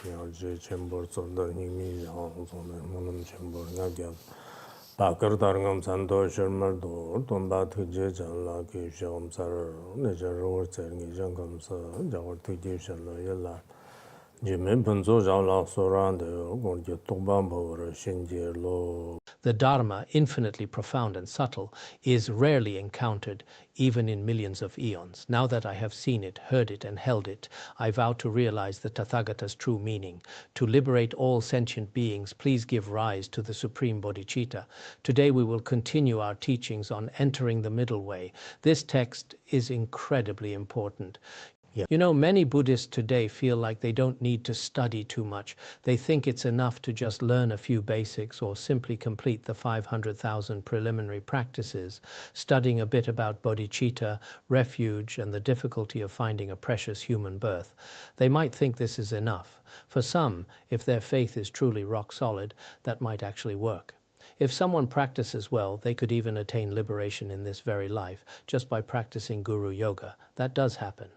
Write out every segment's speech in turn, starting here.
제 챔버 zonda 힘이 zonda 모는 챔버 나게 바कर 다른 산도 실물도 돈바 특제 전라 교시험사를 내저로 저기 점검서 저걸 특제 실러일라 지면 본조장라 소란데 공제 동반보를 신제로. The Dharma, infinitely profound and subtle, is rarely encountered even in millions of eons. Now that I have seen it, heard it, and held it, I vow to realize the Tathagata's true meaning. To liberate all sentient beings, please give rise to the Supreme Bodhichitta. Today we will continue our teachings on entering the middle way. This text is incredibly important. You know, many Buddhists today feel like they don't need to study too much. They think it's enough to just learn a few basics or simply complete the 500,000 preliminary practices, studying a bit about bodhicitta, refuge, and the difficulty of finding a precious human birth. They might think this is enough. For some, if their faith is truly rock solid, that might actually work. If someone practices well, they could even attain liberation in this very life just by practicing guru yoga. That does happen.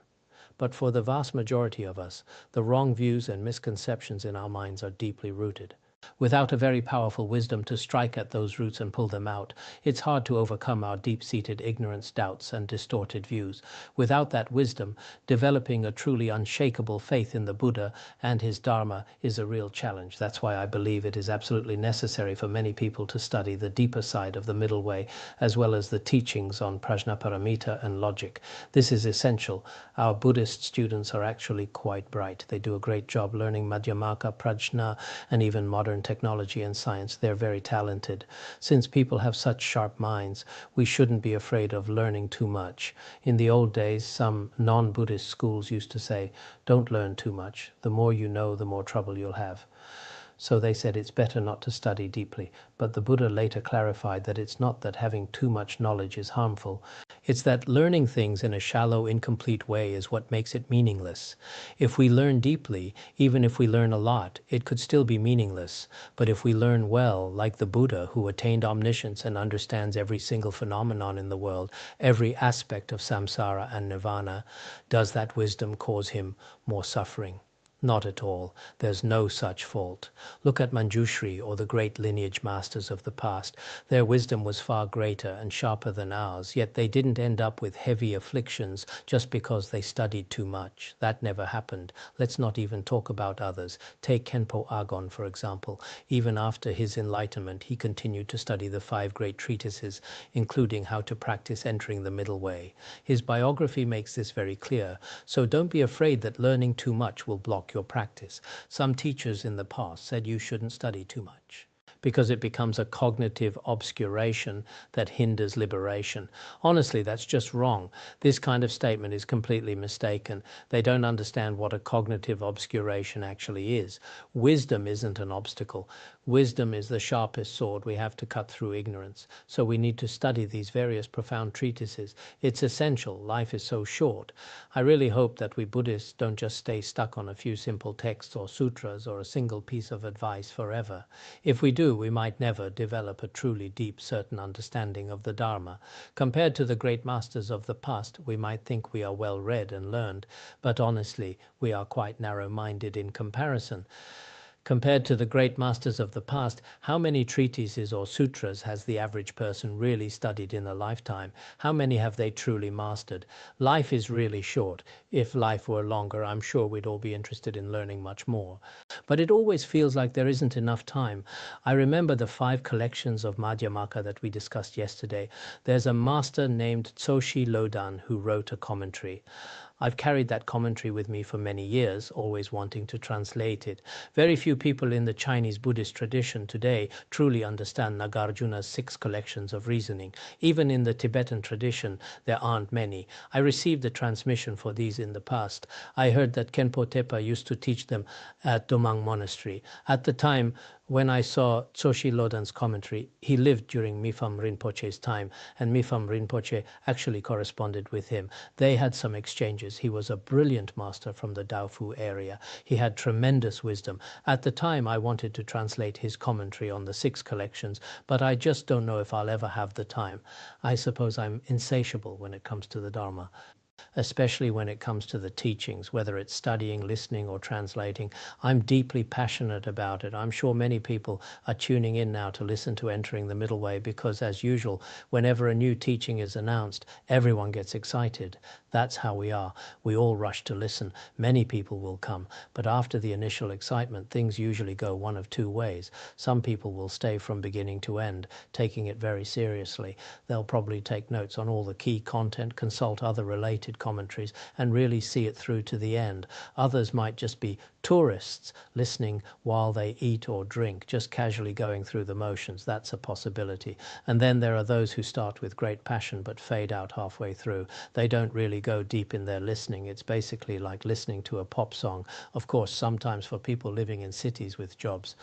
But for the vast majority of us, the wrong views and misconceptions in our minds are deeply rooted. Without a very powerful wisdom to strike at those roots and pull them out, it's hard to overcome our deep-seated ignorance, doubts, and distorted views. Without that wisdom, developing a truly unshakable faith in the Buddha and his Dharma is a real challenge. That's why I believe it is absolutely necessary for many people to study the deeper side of the middle way, as well as the teachings on prajnaparamita and logic. This is essential. Our Buddhist students are actually quite bright. They do a great job learning Madhyamaka, prajna, and even modern technology and science. They're very talented. Since people have such sharp minds, we shouldn't be afraid of learning too much. In the old days, some non-Buddhist schools used to say, don't learn too much. The more you know, the more trouble you'll have. So they said it's better not to study deeply. But the Buddha later clarified that it's not that having too much knowledge is harmful. It's that learning things in a shallow, incomplete way is what makes it meaningless. If we learn deeply, even if we learn a lot, it could still be meaningless. But if we learn well, like the Buddha, who attained omniscience and understands every single phenomenon in the world, every aspect of samsara and nirvana, does that wisdom cause him more suffering? Not at all. There's no such fault. Look at Manjushri or the great lineage masters of the past. Their wisdom was far greater and sharper than ours, yet they didn't end up with heavy afflictions just because they studied too much. That never happened. Let's not even talk about others. Take Khenpo Agon, for example. Even after his enlightenment, he continued to study the 5 great treatises, including how to practice entering the middle way. His biography makes this very clear, so don't be afraid that learning too much will block your practice. Some teachers in the past said you shouldn't study too much because it becomes a cognitive obscuration that hinders liberation. Honestly, that's just wrong. This kind of statement is completely mistaken. They don't understand what a cognitive obscuration actually is. Wisdom isn't an obstacle. Wisdom is the sharpest sword. We have to cut through ignorance. So we need to study these various profound treatises. It's essential. Life is so short. I really hope that we Buddhists don't just stay stuck on a few simple texts or sutras or a single piece of advice forever. If we do, we might never develop a truly deep, certain understanding of the Dharma. Compared to the great masters of the past, we might think we are well read and learned, but honestly, we are quite narrow-minded in comparison. Compared to the great masters of the past, how many treatises or sutras has the average person really studied in a lifetime? How many have they truly mastered? Life is really short. If life were longer, I'm sure we'd all be interested in learning much more. But it always feels like there isn't enough time. I remember the 5 collections of Madhyamaka that we discussed yesterday. There's a master named Tsoshi Lodan who wrote a commentary. I've carried that commentary with me for many years, always wanting to translate it. Very few people in the Chinese Buddhist tradition today truly understand Nagarjuna's 6 collections of reasoning. Even in the Tibetan tradition, there aren't many. I received the transmission for these in the past. I heard that Khenpo Tepa used to teach them at Domang Monastery. At the time, when I saw Tsoshi Lodan's commentary, he lived during Mipham Rinpoche's time, and Mipham Rinpoche actually corresponded with him. They had some exchanges. He was a brilliant master from the Daofu area. He had tremendous wisdom. At the time, I wanted to translate his commentary on the 6 collections, but I just don't know if I'll ever have the time. I suppose I'm insatiable when it comes to the Dharma. especially when it comes to the teachings, whether it's studying, listening, or translating. I'm deeply passionate about it. I'm sure many people are tuning in now to listen to Entering the Middle Way because, as usual, whenever a new teaching is announced, everyone gets excited. That's how we are. We all rush to listen. Many people will come, but after the initial excitement, things usually go one of two ways. Some people will stay from beginning to end, taking it very seriously. They'll probably take notes on all the key content, consult other related commentaries, and really see it through to the end. Others might just be tourists listening while they eat or drink, just casually going through the motions. That's a possibility. And then there are those who start with great passion but fade out halfway through. They don't really go deep in their listening. It's basically like listening to a pop song. Of course, sometimes for people living in cities with jobs.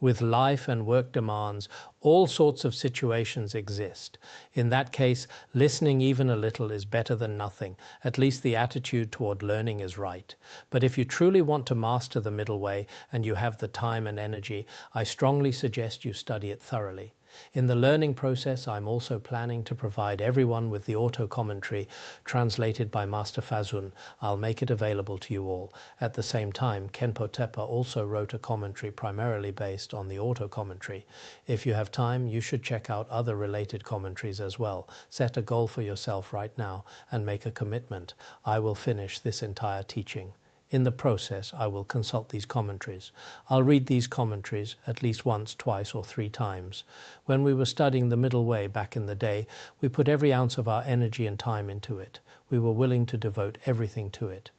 With life and work demands, all sorts of situations exist. In that case, listening even a little is better than nothing. At least the attitude toward learning is right. But if you truly want to master the middle way and you have the time and energy, I strongly suggest you study it thoroughly. In the learning process, I'm also planning to provide everyone with the auto-commentary translated by Master Fazun. I'll make it available to you all. At the same time, Khenpo Tepa also wrote a commentary primarily based on the auto-commentary. If you have time, you should check out other related commentaries as well. Set a goal for yourself right now and make a commitment. I will finish this entire teaching. In the process, I will consult these commentaries. I'll read these commentaries at least once, twice, or 3 times. When we were studying the Middle Way back in the day, we put every ounce of our energy and time into it. We were willing to devote everything to it.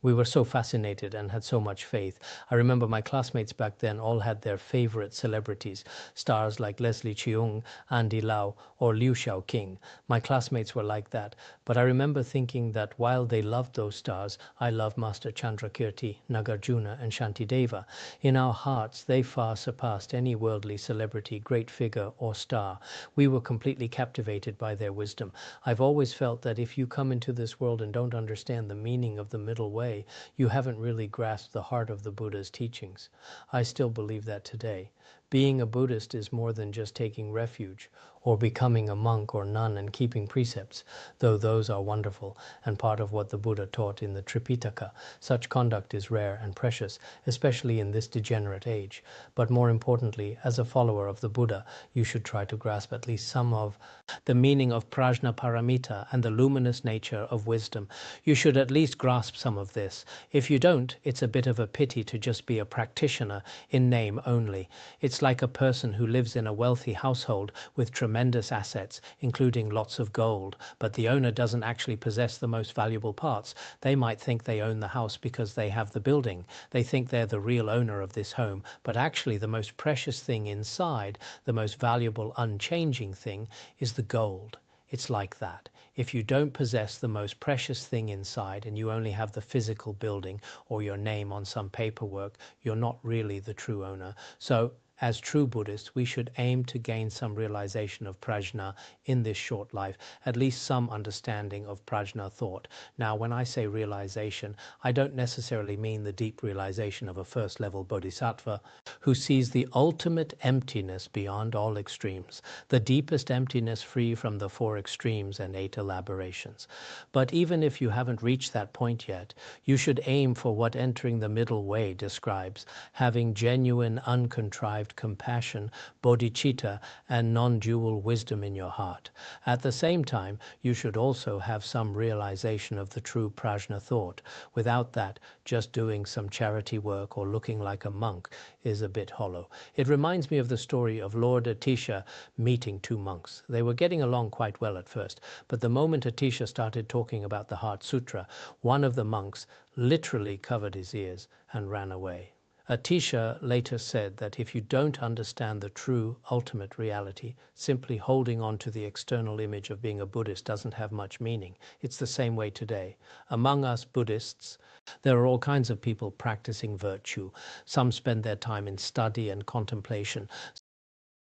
We were so fascinated and had so much faith. I remember my classmates back then all had their favorite celebrities, stars like Leslie Cheung, Andy Lau, or Liu Xiaoqing. My classmates were like that. But I remember thinking that while they loved those stars, I loved Master Chandrakirti, Nagarjuna, and Shantideva. In our hearts, they far surpassed any worldly celebrity, great figure, or star. We were completely captivated by their wisdom. I've always felt that if you come into this world and don't understand the meaning of the middle way, you haven't really grasped the heart of the Buddha's teachings. I still believe that today. Being a Buddhist is more than just taking refuge or becoming a monk or nun and keeping precepts, though those are wonderful and part of what the Buddha taught in the Tripitaka. Such conduct is rare and precious, especially in this degenerate age. But more importantly, as a follower of the Buddha, you should try to grasp at least some of the meaning of prajna paramita and the luminous nature of wisdom. You should at least grasp some of this. If you don't, it's a bit of a pity to just be a practitioner in name only. It's like a person who lives in a wealthy household with tremendous assets, including lots of gold, but the owner doesn't actually possess the most valuable parts. They might think they own the house because they have the building. They think they're the real owner of this home, but actually the most precious thing inside, the most valuable, unchanging thing, is the gold. It's like that. If you don't possess the most precious thing inside and you only have the physical building or your name on some paperwork, you're not really the true owner. So, as true Buddhists, we should aim to gain some realization of prajna in this short life, at least some understanding of prajna thought. Now, when I say realization, I don't necessarily mean the deep realization of a first-level bodhisattva who sees the ultimate emptiness beyond all extremes, the deepest emptiness free from the 4 extremes and 8 elaborations. But even if you haven't reached that point yet, you should aim for what Entering the Middle Way describes, having genuine, uncontrived compassion, bodhicitta, and non-dual wisdom in your heart. At the same time, you should also have some realization of the true prajna thought. Without that, just doing some charity work or looking like a monk is a bit hollow. It reminds me of the story of Lord Atisha meeting 2 monks. They were getting along quite well at first, but the moment Atisha started talking about the Heart Sutra, one of the monks literally covered his ears and ran away. Atisha later said that if you don't understand the true ultimate reality, simply holding on to the external image of being a Buddhist doesn't have much meaning. It's the same way today. Among us Buddhists, there are all kinds of people practicing virtue. Some spend their time in study and contemplation.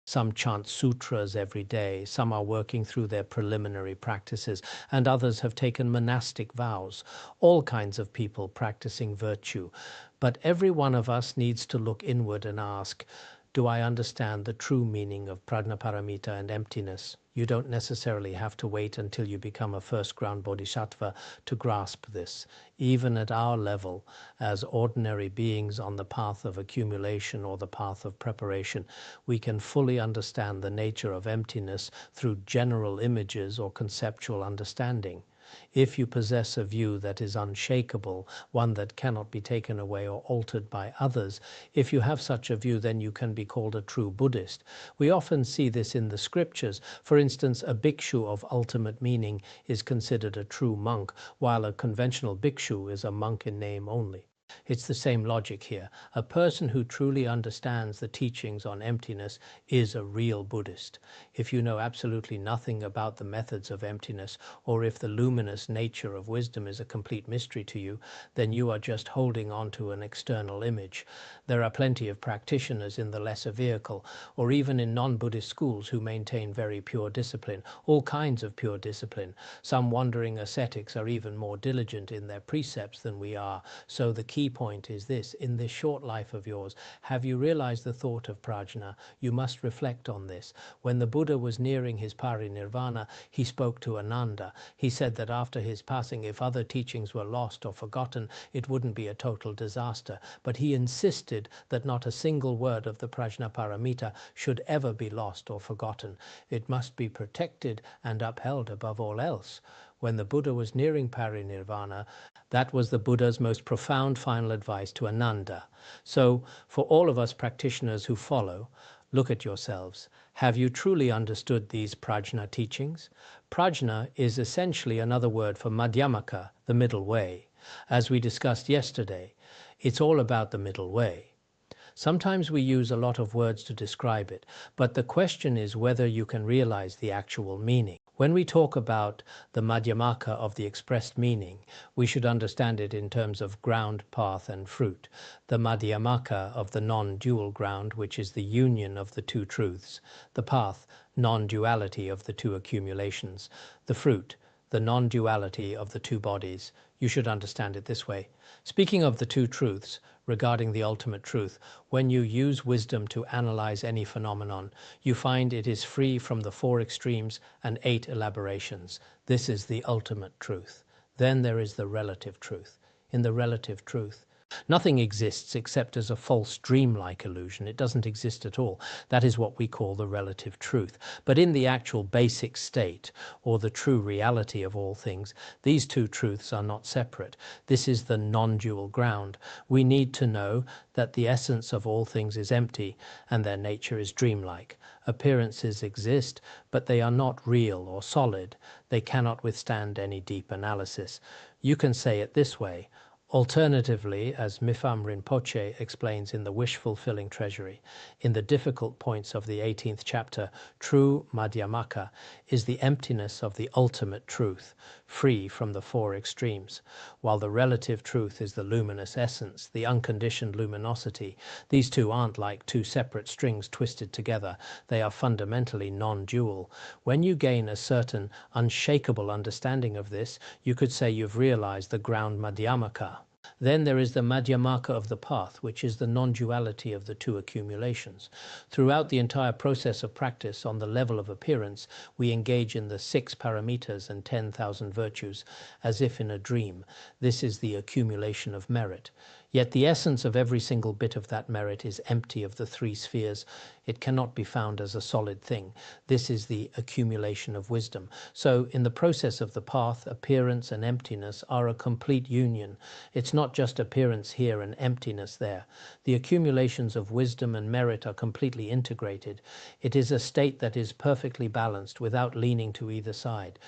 Some chant sutras every day, some are working through their preliminary practices, and others have taken monastic vows. All kinds of people practicing virtue. But every one of us needs to look inward and ask, Do I understand the true meaning of prajnaparamita and emptiness? You don't necessarily have to wait until you become a first ground bodhisattva to grasp this. Even at our level, as ordinary beings on the path of accumulation or the path of preparation, we can fully understand the nature of emptiness through general images or conceptual understanding. If you possess a view that is unshakable, one that cannot be taken away or altered by others, if you have such a view, then you can be called a true Buddhist. We often see this in the scriptures. For instance, a bhikshu of ultimate meaning is considered a true monk, while a conventional bhikshu is a monk in name only. It's the same logic here. A person who truly understands the teachings on emptiness is a real Buddhist. If you know absolutely nothing about the methods of emptiness, or if the luminous nature of wisdom is a complete mystery to you, then you are just holding on to an external image. There are plenty of practitioners in the lesser vehicle, or even in non-Buddhist schools, who maintain very pure discipline, all kinds of pure discipline. Some wandering ascetics are even more diligent in their precepts than we are. So the key point is this: in this short life of yours, have you realized the thought of prajna? You must reflect on this. When the Buddha was nearing his parinirvana, he spoke to Ananda. He said that after his passing, if other teachings were lost or forgotten, it wouldn't be a total disaster. But he insisted that not a single word of the prajnaparamita should ever be lost or forgotten. It must be protected and upheld above all else. When the Buddha was nearing parinirvana, that was the Buddha's most profound final advice to Ananda. So, for all of us practitioners who follow, look at yourselves. Have you truly understood these prajna teachings? Prajna is essentially another word for Madhyamaka, the middle way. As we discussed yesterday, it's all about the middle way. Sometimes we use a lot of words to describe it, but the question is whether you can realize the actual meaning. When we talk about the Madhyamaka of the expressed meaning, we should understand it in terms of ground, path, and fruit. The Madhyamaka of the non-dual ground, which is the union of the two truths. The path, non-duality of the two accumulations. The fruit, the non-duality of the two bodies. You should understand it this way. Speaking of the two truths, regarding the ultimate truth, when you use wisdom to analyze any phenomenon, you find it is free from the 4 extremes and 8 elaborations. This is the ultimate truth. Then there is the relative truth. In the relative truth, nothing exists except as a false dream-like illusion. It doesn't exist at all. That is what we call the relative truth. But in the actual basic state, or the true reality of all things, these two truths are not separate. This is the non-dual ground. We need to know that the essence of all things is empty, and their nature is dreamlike. Appearances exist, but they are not real or solid. They cannot withstand any deep analysis. You can say it this way. Alternatively, as Mipham Rinpoche explains in the Wish-Fulfilling Treasury, in the difficult points of the 18th chapter, true Madhyamaka is the emptiness of the ultimate truth, free from the 4 extremes, while the relative truth is the luminous essence, the unconditioned luminosity. These two aren't like 2 separate strings twisted together. They are fundamentally non-dual. When you gain a certain unshakable understanding of this, you could say you've realized the ground Madhyamaka. Then there is the Madhyamaka of the path, which is the non-duality of the 2 accumulations. Throughout the entire process of practice on the level of appearance, we engage in the 6 paramitas and 10,000 virtues, as if in a dream. This is the accumulation of merit. Yet the essence of every single bit of that merit is empty of the 3 spheres. It cannot be found as a solid thing. This is the accumulation of wisdom. So in the process of the path, appearance and emptiness are a complete union. It's not just appearance here and emptiness there. The accumulations of wisdom and merit are completely integrated. It is a state that is perfectly balanced without leaning to either side.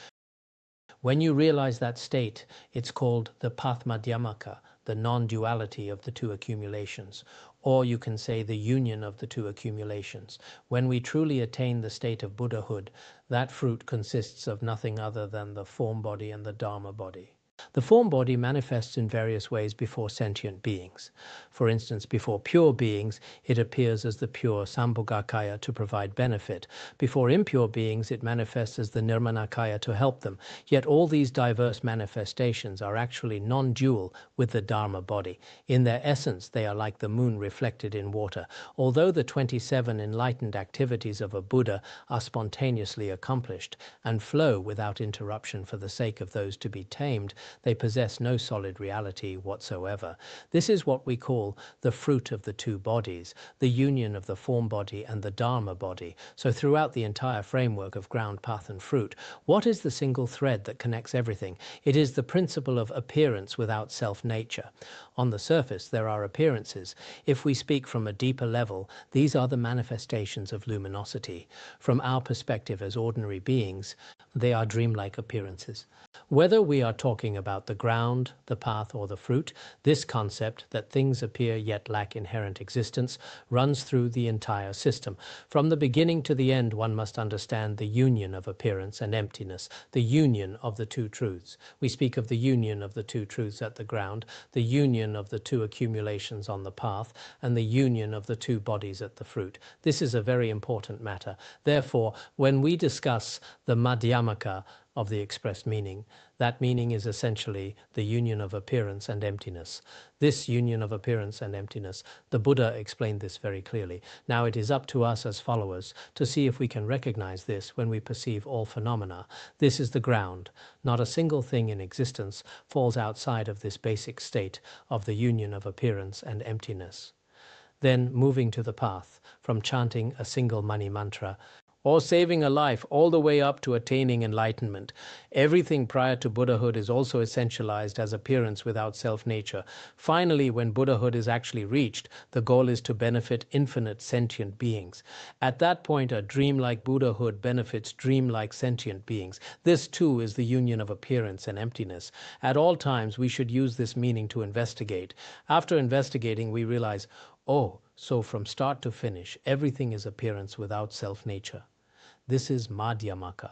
When you realize that state, it's called the path Madhyamaka, the non-duality of the 2 accumulations, or you can say the union of the 2 accumulations. When we truly attain the state of Buddhahood, that fruit consists of nothing other than the form body and the Dharma body. The form body manifests in various ways before sentient beings. For instance, before pure beings, it appears as the pure Sambhogakaya to provide benefit. Before impure beings, it manifests as the Nirmanakaya to help them. Yet all these diverse manifestations are actually non-dual with the Dharma body. In their essence, they are like the moon reflected in water. Although the 27 enlightened activities of a Buddha are spontaneously accomplished and flow without interruption for the sake of those to be tamed, they possess no solid reality whatsoever. This is what we call the fruit of the two bodies, the union of the form body and the Dharma body. So throughout the entire framework of ground, path and fruit, what is the single thread that connects everything? It is the principle of appearance without self-nature. On the surface, there are appearances. If we speak from a deeper level, these are the manifestations of luminosity. From our perspective as ordinary beings, they are dreamlike appearances. Whether we are talking about the ground, the path, or the fruit, this concept that things appear yet lack inherent existence runs through the entire system. From the beginning to the end, one must understand the union of appearance and emptiness, the union of the two truths. We speak of the union of the two truths at the ground, the union of the two accumulations on the path, and the union of the two bodies at the fruit. This is a very important matter. Therefore, when we discuss the Madhyamaka of the expressed meaning, that meaning is essentially the union of appearance and emptiness. This union of appearance and emptiness, the Buddha explained this very clearly. Now it is up to us as followers to see if we can recognize this when we perceive all phenomena. This is the ground. Not a single thing in existence falls outside of this basic state of the union of appearance and emptiness. Then moving to the path, from chanting a single mani mantra or saving a life all the way up to attaining enlightenment. Everything prior to Buddhahood is also essentialized as appearance without self-nature. Finally, when Buddhahood is actually reached, the goal is to benefit infinite sentient beings. At that point, a dream-like Buddhahood benefits dream-like sentient beings. This too is the union of appearance and emptiness. At all times, we should use this meaning to investigate. After investigating, we realize, oh, so from start to finish, everything is appearance without self-nature. This is Madhyamaka.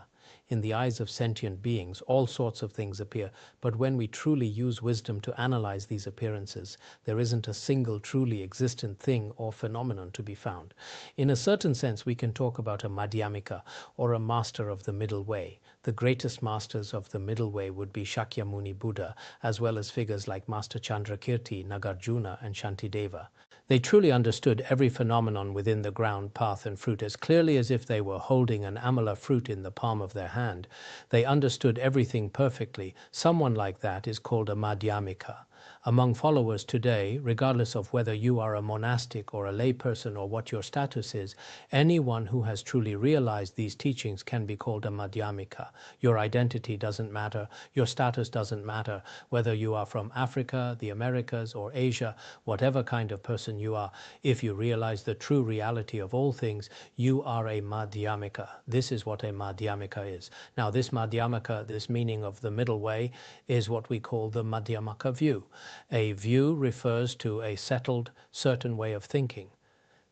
In the eyes of sentient beings, all sorts of things appear, but when we truly use wisdom to analyze these appearances, there isn't a single truly existent thing or phenomenon to be found. In a certain sense, we can talk about a Madhyamika, or a master of the middle way. The greatest masters of the middle way would be Shakyamuni Buddha, as well as figures like Master Chandrakirti, Nagarjuna, and Shantideva. They truly understood every phenomenon within the ground, path, and fruit as clearly as if they were holding an amala fruit in the palm of their hand. They understood everything perfectly. Someone like that is called a Madhyamika. Among followers today, regardless of whether you are a monastic or a layperson or what your status is, anyone who has truly realized these teachings can be called a Madhyamika. Your identity doesn't matter, your status doesn't matter, whether you are from Africa, the Americas, or Asia, whatever kind of person you are. If you realize the true reality of all things, you are a Madhyamika. This is what a Madhyamika is. Now, this Madhyamaka, this meaning of the middle way, is what we call the Madhyamaka view. A view refers to a settled, certain way of thinking.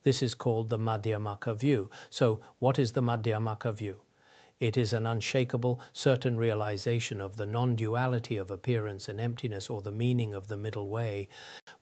This is called the Madhyamaka view. So what is the Madhyamaka view? It is an unshakable, certain realization of the non-duality of appearance and emptiness, or the meaning of the middle way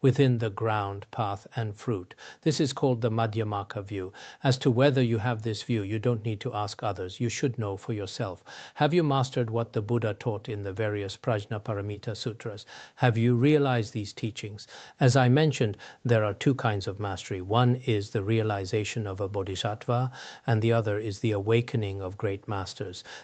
within the ground, path, and fruit. This is called the Madhyamaka view. As to whether you have this view, you don't need to ask others. You should know for yourself. Have you mastered what the Buddha taught in the various Prajna Paramita Sutras? Have you realized these teachings? As I mentioned, there are two kinds of mastery. One is the realization of a Bodhisattva, and the other is the awakening of great masters.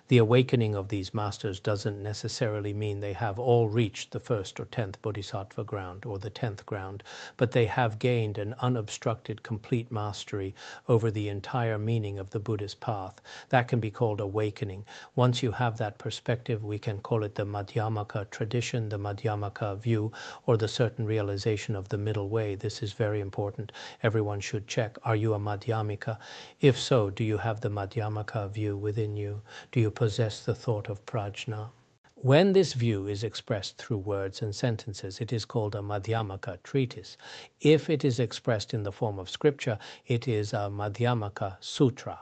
The awakening of these masters doesn't necessarily mean they have all reached the first or 10th Bodhisattva ground or the 10th ground, but they have gained an unobstructed, complete mastery over the entire meaning of the Buddhist path. That can be called awakening. Once you have that perspective, we can call it the Madhyamaka tradition, the Madhyamaka view, or the certain realization of the middle way. This is very important. Everyone should check, are you a Madhyamika? If so, do you have the Madhyamaka view within you? Do you possess the thought of prajna? When this view is expressed through words and sentences, it is called a Madhyamaka treatise. If it is expressed in the form of scripture, it is a Madhyamaka sutra.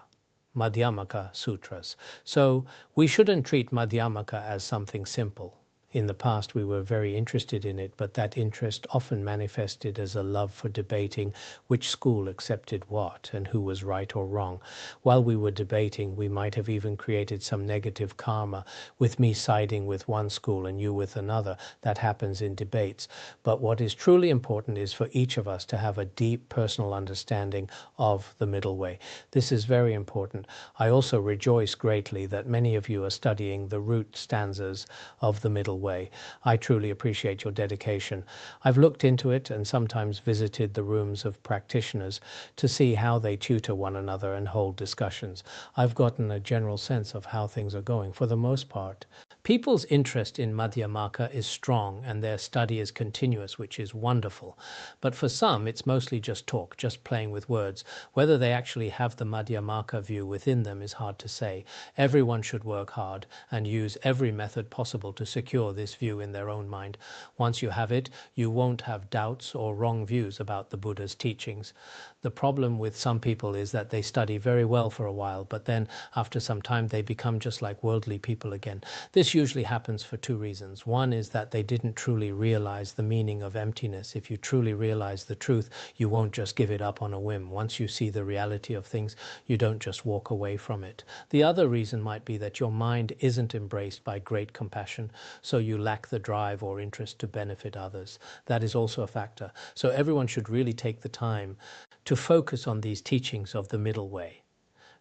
Madhyamaka sutras. So we shouldn't treat Madhyamaka as something simple. In the past, we were very interested in it, but that interest often manifested as a love for debating which school accepted what and who was right or wrong. While we were debating, we might have even created some negative karma with me siding with one school and you with another. That happens in debates. But what is truly important is for each of us to have a deep personal understanding of the middle way. This is very important. I also rejoice greatly that many of you are studying the root stanzas of the middle way. I truly appreciate your dedication. I've looked into it and sometimes visited the rooms of practitioners to see how they tutor one another and hold discussions. I've gotten a general sense of how things are going for the most part. People's interest in Madhyamaka is strong and their study is continuous, which is wonderful. But for some, it's mostly just talk, just playing with words. Whether they actually have the Madhyamaka view within them is hard to say. Everyone should work hard and use every method possible to secure this view in their own mind. Once you have it, you won't have doubts or wrong views about the Buddha's teachings. The problem with some people is that they study very well for a while, but then after some time they become just like worldly people again. This usually happens for two reasons. One is that they didn't truly realize the meaning of emptiness. If you truly realize the truth, you won't just give it up on a whim. Once you see the reality of things, you don't just walk away from it. The other reason might be that your mind isn't embraced by great compassion, so you lack the drive or interest to benefit others. That is also a factor. So everyone should really take the time to focus on these teachings of the middle way.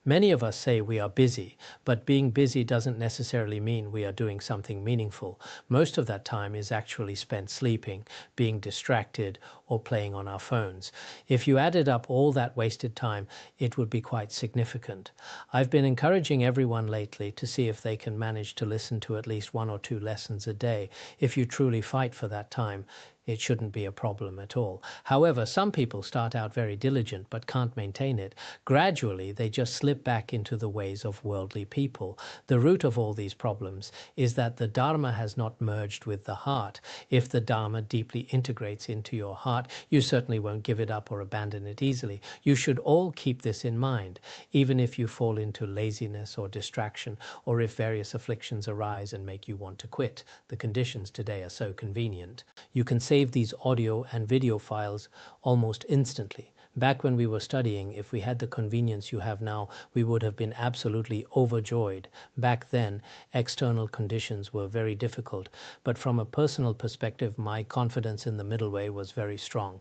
Many of us say we are busy, but being busy doesn't necessarily mean we are doing something meaningful. Most of that time is actually spent sleeping, being distracted, or playing on our phones. If you added up all that wasted time, it would be quite significant. I've been encouraging everyone lately to see if they can manage to listen to at least 1 or 2 lessons a day. If you truly fight for that time, it shouldn't be a problem at all. However, some people start out very diligent but can't maintain it. Gradually, they just slip back into the ways of worldly people. The root of all these problems is that the Dharma has not merged with the heart. If the Dharma deeply integrates into your heart, you certainly won't give it up or abandon it easily. You should all keep this in mind, even if you fall into laziness or distraction, or if various afflictions arise and make you want to quit. The conditions today are so convenient. You can save these audio and video files almost instantly. Back when we were studying, if we had the convenience you have now, we would have been absolutely overjoyed. Back then, external conditions were very difficult, but from a personal perspective, my confidence in the middle way was very strong.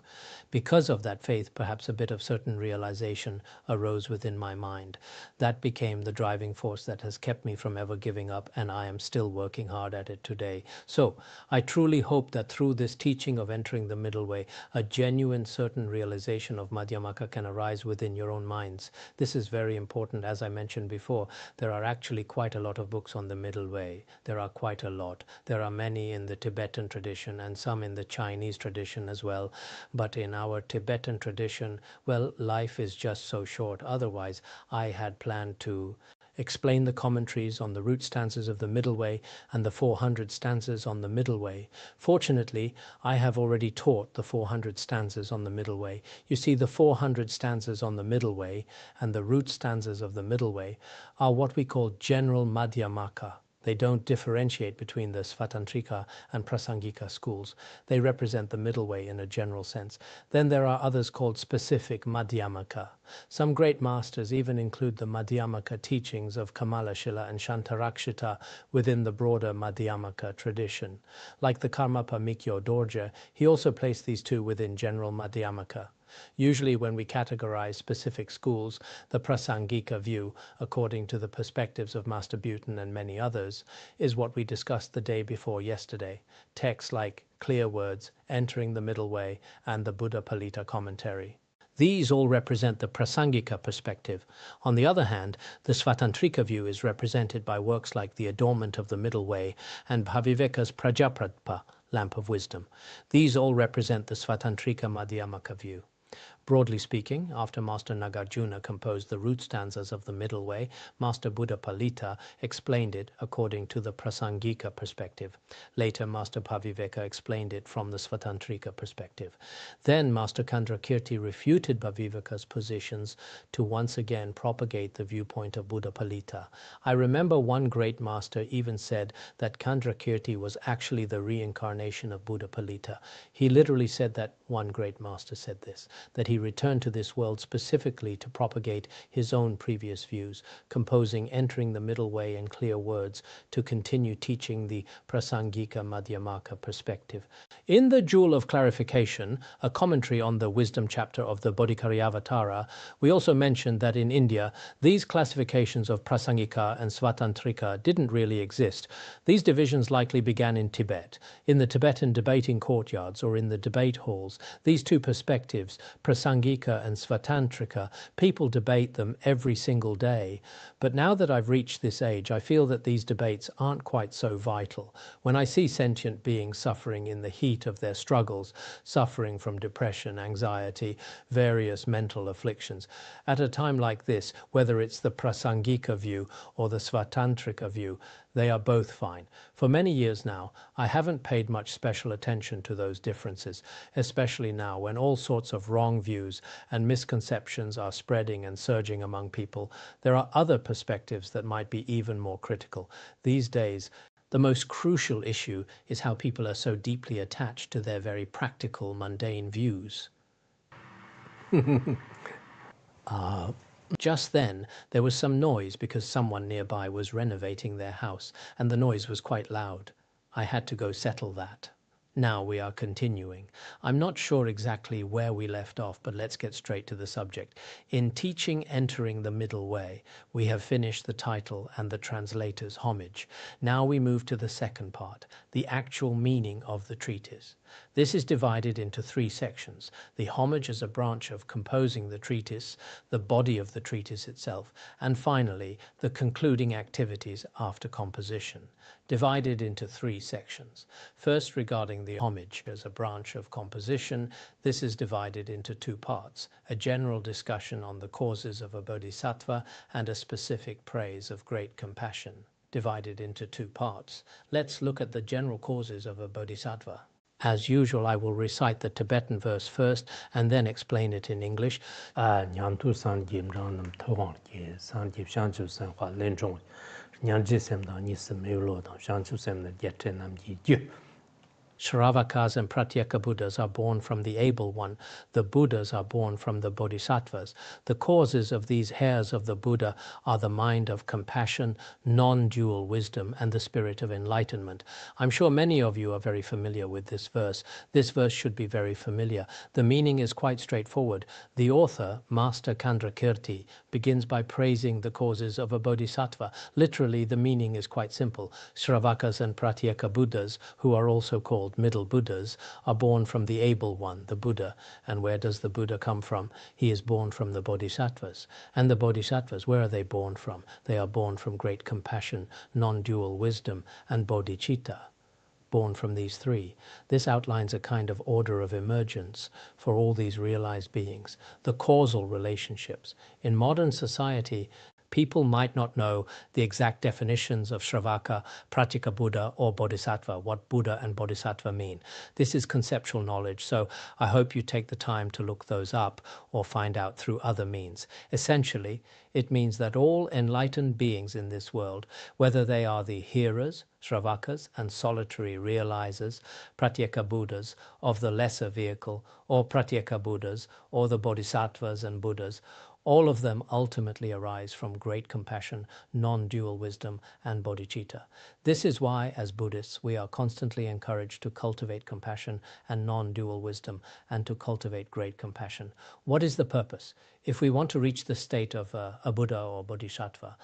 Because of that faith, perhaps a bit of certain realization arose within my mind. That became the driving force that has kept me from ever giving up, and I am still working hard at it today. So, I truly hope that through this teaching of entering the middle way, a genuine certain realization of Madhyamaka can arise within your own minds. This is very important. As I mentioned before, there are actually quite a lot of books on the middle way. There are quite a lot. There are many in the Tibetan tradition and some in the Chinese tradition as well. But in our Tibetan tradition, well, life is just so short. Otherwise, I had planned to explain the commentaries on the root stanzas of the middle way and the 400 stanzas on the middle way. Fortunately, I have already taught the 400 stanzas on the middle way. You see, the 400 stanzas on the middle way and the root stanzas of the middle way are what we call general Madhyamaka. They don't differentiate between the Svatantrika and Prasangika schools. They represent the middle way in a general sense. Then there are others called specific Madhyamaka. Some great masters even include the Madhyamaka teachings of Kamalashila and Shantarakshita within the broader Madhyamaka tradition. Like the Karmapa Mikyo Dorje, he also placed these two within general Madhyamaka. Usually when we categorize specific schools, the Prasangika view, according to the perspectives of Master Bhutan and many others, is what we discussed the day before yesterday. Texts like Clear Words, Entering the Middle Way, and the Buddha Palita Commentary. These all represent the Prasangika perspective. On the other hand, the Svatantrika view is represented by works like The Adornment of the Middle Way and Bhaviveka's Prajapradpa, Lamp of Wisdom. These all represent the Svatantrika Madhyamaka view. Broadly speaking, after Master Nagarjuna composed the root stanzas of the Middle Way, Master Buddhapalita explained it according to the Prasangika perspective. Later, Master Bhaviveka explained it from the Svatantrika perspective. Then Master Candrakirti refuted Bhaviveka's positions to once again propagate the viewpoint of Buddhapalita. I remember one great master even said that Candrakirti was actually the reincarnation of Buddhapalita. He literally said that, one great master said this, that he returned to this world specifically to propagate his own previous views, composing Entering the Middle Way in clear words to continue teaching the Prasangika Madhyamaka perspective. In the Jewel of Clarification, a commentary on the wisdom chapter of the Bodhicaryavatara, we also mentioned that in India, these classifications of Prasangika and Svatantrika didn't really exist. These divisions likely began in Tibet. In the Tibetan debating courtyards or in the debate halls, these two perspectives, Prasangika and Svatantrika, people debate them every single day. But now that I've reached this age, I feel that these debates aren't quite so vital. When I see sentient beings suffering in the heat of their struggles, suffering from depression, anxiety, various mental afflictions, at a time like this, whether it's the Prasangika view or the Svatantrika view, they are both fine. For many years now, I haven't paid much special attention to those differences, especially now when all sorts of wrong views and misconceptions are spreading and surging among people. There are other perspectives that might be even more critical. These days, the most crucial issue is how people are so deeply attached to their very practical, mundane views. Just then, there was some noise because someone nearby was renovating their house, and the noise was quite loud. I had to go settle that. Now we are continuing. I'm not sure exactly where we left off, but let's get straight to the subject. In teaching Entering the Middle Way, we have finished the title and the translator's homage. Now we move to the second part, the actual meaning of the treatise. This is divided into three sections. The homage as a branch of composing the treatise, the body of the treatise itself, and finally, the concluding activities after composition. Divided into three sections. First, regarding the homage as a branch of composition, this is divided into two parts, a general discussion on the causes of a bodhisattva and a specific praise of great compassion. Divided into two parts. Let's look at the general causes of a bodhisattva. As usual, I will recite the Tibetan verse first and then explain it in English. Shravakas and Pratyeka Buddhas are born from the Able One. The Buddhas are born from the Bodhisattvas. The causes of these heirs of the Buddha are the mind of compassion, non-dual wisdom, and the spirit of enlightenment. I'm sure many of you are very familiar with this verse. This verse should be very familiar. The meaning is quite straightforward. The author, Master Candrakirti, begins by praising the causes of a bodhisattva. Literally, the meaning is quite simple. Shravakas and Pratyeka Buddhas, who are also called middle Buddhas, are born from the Able One, the Buddha. And where does the Buddha come from? He is born from the Bodhisattvas. And the Bodhisattvas, where are they born from? They are born from great compassion, non-dual wisdom, and Bodhichitta. Born from these three. This outlines a kind of order of emergence for all these realized beings, the causal relationships. In modern society, people might not know the exact definitions of Shravaka, Pratyeka Buddha, or Bodhisattva, what Buddha and Bodhisattva mean. This is conceptual knowledge, so I hope you take the time to look those up or find out through other means. Essentially, it means that all enlightened beings in this world, whether they are the hearers, Shravakas, and solitary realizers, Pratyeka Buddhas, of the lesser vehicle, or Pratyeka Buddhas, or the Bodhisattvas and Buddhas, all of them ultimately arise from great compassion, non-dual wisdom, and bodhicitta. This is why, as Buddhists, we are constantly encouraged to cultivate compassion and non-dual wisdom, and to cultivate great compassion. What is the purpose? If we want to reach the state of a Buddha or Bodhisattva,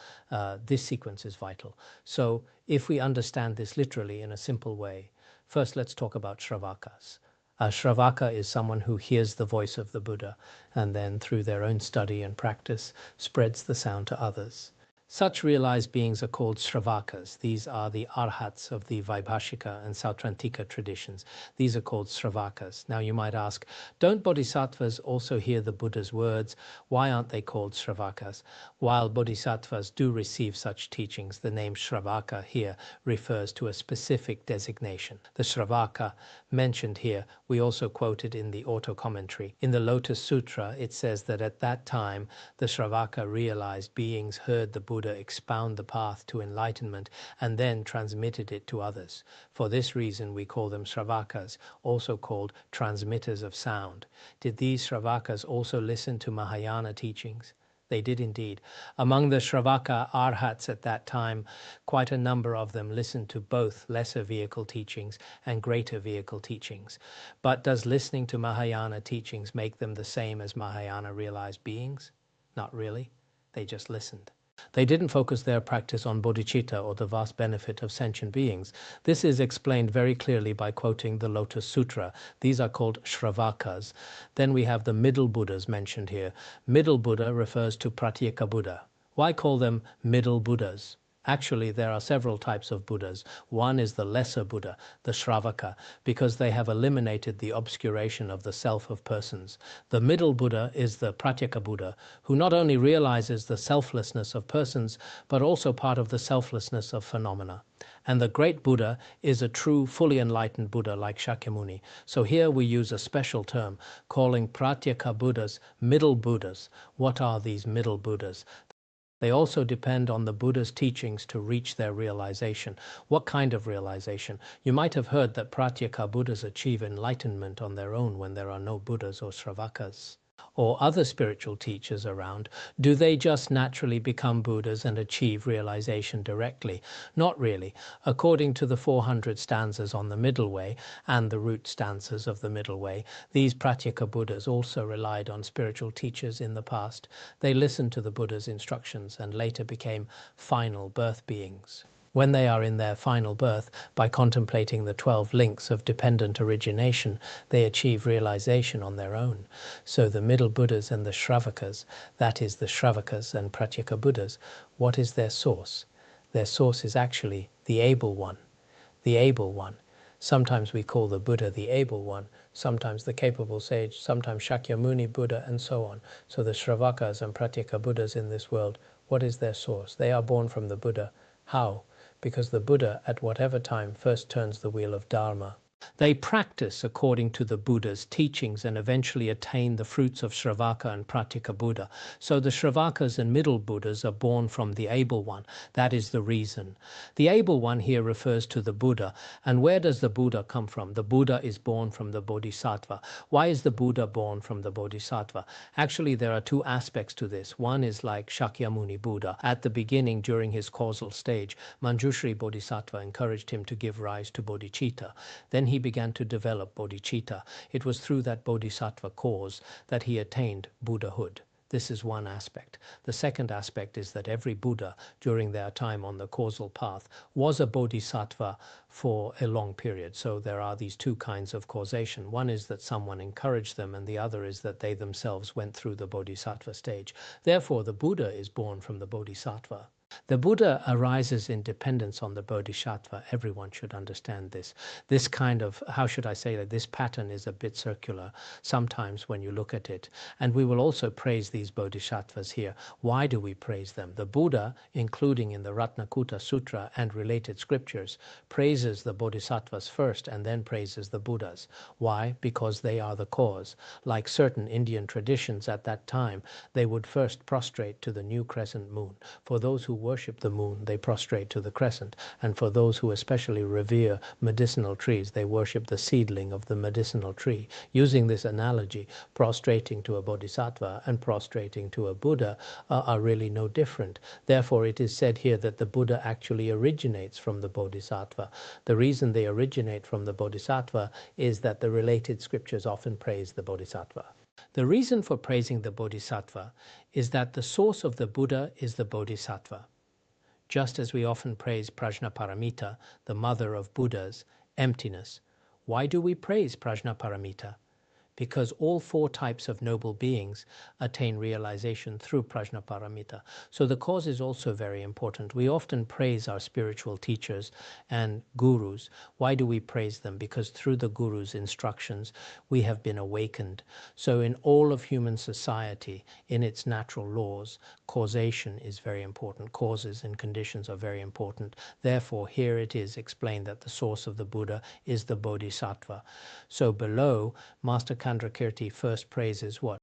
this sequence is vital. So if we understand this literally in a simple way, first let's talk about Shravakas. A Shravaka is someone who hears the voice of the Buddha and then through their own study and practice spreads the sound to others. Such realized beings are called Sravakas. These are the Arhats of the Vaibhashika and Sautrantika traditions. These are called Sravakas. Now you might ask, don't Bodhisattvas also hear the Buddha's words? Why aren't they called Sravakas? While Bodhisattvas do receive such teachings, the name Sravaka here refers to a specific designation. The Sravaka mentioned here, we also quoted in the auto-commentary. In the Lotus Sutra, it says that at that time, the Sravaka realized beings heard the Buddha expound the path to enlightenment and then transmitted it to others. For this reason, we call them Sravakas, also called transmitters of sound. Did these Sravakas also listen to Mahayana teachings? They did indeed. Among the Sravaka Arhats at that time, quite a number of them listened to both lesser vehicle teachings and greater vehicle teachings. But does listening to Mahayana teachings make them the same as Mahayana realized beings? Not really. They just listened. They didn't focus their practice on bodhicitta or the vast benefit of sentient beings. This is explained very clearly by quoting the Lotus Sutra. These are called Shravakas. Then we have the middle Buddhas mentioned here. Middle Buddha refers to Pratyeka Buddha. Why call them middle Buddhas? Actually, there are several types of Buddhas. One is the lesser Buddha, the Shravaka, because they have eliminated the obscuration of the self of persons. The middle Buddha is the Pratyeka Buddha, who not only realizes the selflessness of persons, but also part of the selflessness of phenomena. And the great Buddha is a true, fully enlightened Buddha like Shakyamuni. So here we use a special term, calling Pratyeka Buddhas middle Buddhas. What are these middle Buddhas? They also depend on the Buddha's teachings to reach their realization. What kind of realization? You might have heard that Pratyeka Buddhas achieve enlightenment on their own when there are no Buddhas or Sravakas. Or other spiritual teachers around, do they just naturally become Buddhas and achieve realization directly? Not really. According to the 400 stanzas on the Middle Way and the root stanzas of the Middle Way, these Pratyeka Buddhas also relied on spiritual teachers in the past. They listened to the Buddha's instructions and later became final birth beings. When they are in their final birth, by contemplating the 12 links of dependent origination, they achieve realization on their own. So the middle Buddhas and the Shravakas, that is the Shravakas and Pratyeka Buddhas, what is their source? Their source is actually the able one. The able one. Sometimes we call the Buddha the able one, sometimes the capable sage, sometimes Shakyamuni Buddha, and so on. So the Shravakas and Pratyeka Buddhas in this world, what is their source? They are born from the Buddha. How? Because the Buddha, at whatever time, first turns the wheel of Dharma. They practice according to the Buddha's teachings and eventually attain the fruits of Sravaka and Pratyeka Buddha. So the Shravakas and middle Buddhas are born from the able one. That is the reason. The able one here refers to the Buddha. And where does the Buddha come from? The Buddha is born from the Bodhisattva. Why is the Buddha born from the Bodhisattva? Actually, there are two aspects to this. One is like Shakyamuni Buddha. At the beginning, during his causal stage, Manjushri Bodhisattva encouraged him to give rise to Bodhichitta. Then he began to develop Bodhicitta. It was through that Bodhisattva cause that he attained Buddhahood. This is one aspect. The second aspect is that every Buddha, during their time on the causal path, was a Bodhisattva for a long period. So there are these two kinds of causation. One is that someone encouraged them, and the other is that they themselves went through the Bodhisattva stage. Therefore, the Buddha is born from the Bodhisattva. The Buddha arises in dependence on the Bodhisattva. Everyone should understand this. This kind of, how should I say that, this pattern is a bit circular sometimes when you look at it. And we will also praise these Bodhisattvas here. Why do we praise them? The Buddha, including in the Ratnakuta Sutra and related scriptures, praises the Bodhisattvas first and then praises the Buddhas. Why? Because they are the cause. Like certain Indian traditions at that time, they would first prostrate to the new crescent moon. For those who worship the moon, they prostrate to the crescent. And for those who especially revere medicinal trees, they worship the seedling of the medicinal tree. Using this analogy, prostrating to a bodhisattva and prostrating to a Buddha are really no different. Therefore, it is said here that the Buddha actually originates from the bodhisattva. The reason they originate from the bodhisattva is that the related scriptures often praise the bodhisattva. The reason for praising the bodhisattva is that the source of the Buddha is the bodhisattva. Just as we often praise Prajnaparamita, the mother of Buddhas, emptiness. Why do we praise Prajnaparamita? because all four types of noble beings attain realization through prajnaparamita. So the cause is also very important. We often praise our spiritual teachers and gurus. Why do we praise them? Because through the guru's instructions, we have been awakened. So in all of human society, in its natural laws, causation is very important. Causes and conditions are very important. Therefore, here it is explained that the source of the Buddha is the Bodhisattva. So below, Master Candrakirti first praises what?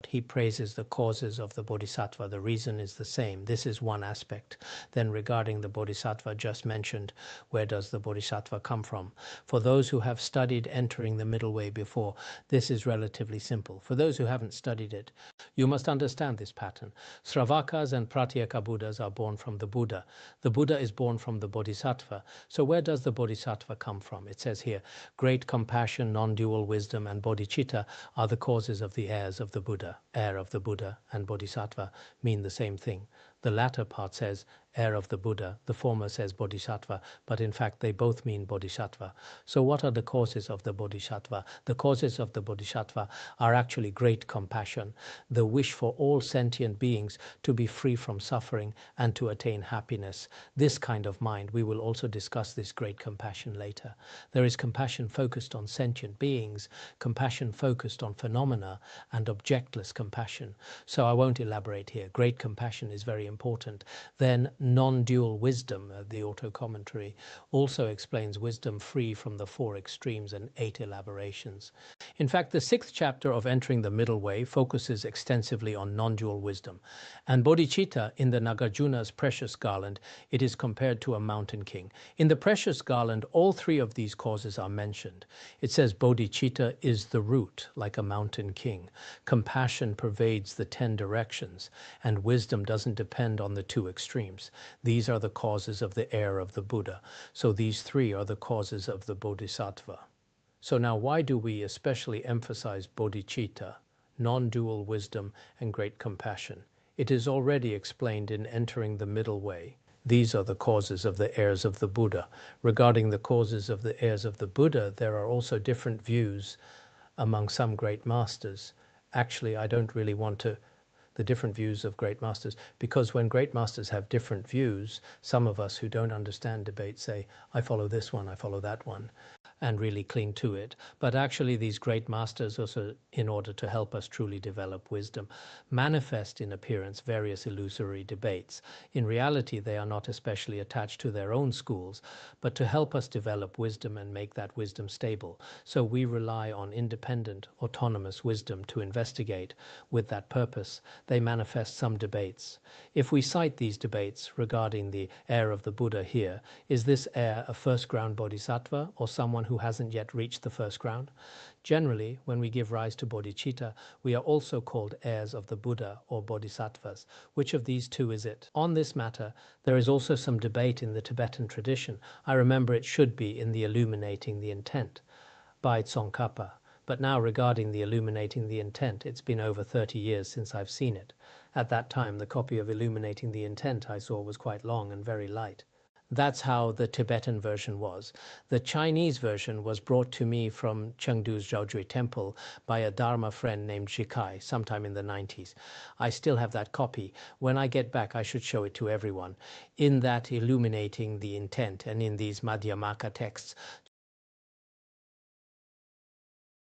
He praises the causes of the Bodhisattva. The reason is the same. This is one aspect. Then regarding the Bodhisattva just mentioned, where does the Bodhisattva come from? For those who have studied entering the middle way before, this is relatively simple. For those who haven't studied it, you must understand this pattern. Sravakas and Pratyeka Buddhas are born from the Buddha. The Buddha is born from the Bodhisattva. So where does the Bodhisattva come from? It says here, great compassion, non-dual wisdom, and bodhicitta are the causes of the heirs of the Buddha. Heir of the Buddha and Bodhisattva mean the same thing. The latter part says heir of the Buddha, the former says Bodhisattva, but in fact they both mean Bodhisattva. So what are the causes of the Bodhisattva? The causes of the Bodhisattva are actually great compassion, the wish for all sentient beings to be free from suffering and to attain happiness. This kind of mind, we will also discuss this great compassion later. There is compassion focused on sentient beings, compassion focused on phenomena, and objectless compassion. So I won't elaborate here. Great compassion is very important. Then non-dual wisdom, the auto-commentary, also explains wisdom free from the four extremes and 8 elaborations. In fact, the 6th chapter of Entering the Middle Way focuses extensively on non-dual wisdom. And Bodhicitta, in the Nagarjuna's precious garland, it is compared to a mountain king. In the precious garland, all 3 of these causes are mentioned. It says Bodhicitta is the root, like a mountain king. Compassion pervades the 10 directions, and wisdom doesn't depend on the 2 extremes. These are the causes of the heir of the Buddha. So these 3 are the causes of the Bodhisattva. So now why do we especially emphasize bodhicitta, non-dual wisdom, and great compassion? It is already explained in Entering the Middle Way. These are the causes of the heirs of the Buddha. Regarding the causes of the heirs of the Buddha, there are also different views among some great masters. Actually, I don't really want to the different views of great masters, because when great masters have different views, some of us who don't understand debate say, I follow this one, I follow that one, and really cling to it. But actually these great masters also, in order to help us truly develop wisdom, manifest in appearance various illusory debates. In reality, they are not especially attached to their own schools, but to help us develop wisdom and make that wisdom stable. So we rely on independent, autonomous wisdom to investigate. With that purpose, they manifest some debates. If we cite these debates regarding the heir of the Buddha here, is this heir a first ground bodhisattva or someone who hasn't yet reached the first ground? Generally, when we give rise to bodhicitta, we are also called heirs of the Buddha or bodhisattvas. Which of these 2 is it? On this matter, there is also some debate in the Tibetan tradition. I remember it should be in the Illuminating the Intent by Tsongkhapa. But now regarding the Illuminating the Intent, it's been over 30 years since I've seen it. At that time, the copy of Illuminating the Intent I saw was quite long and very light. That's how the Tibetan version was. The Chinese version was brought to me from Chengdu's Zhaozhui Temple by a Dharma friend named Shikai sometime in the 90s. I still have that copy. When I get back, I should show it to everyone. In that Illuminating the Intent and in these Madhyamaka texts,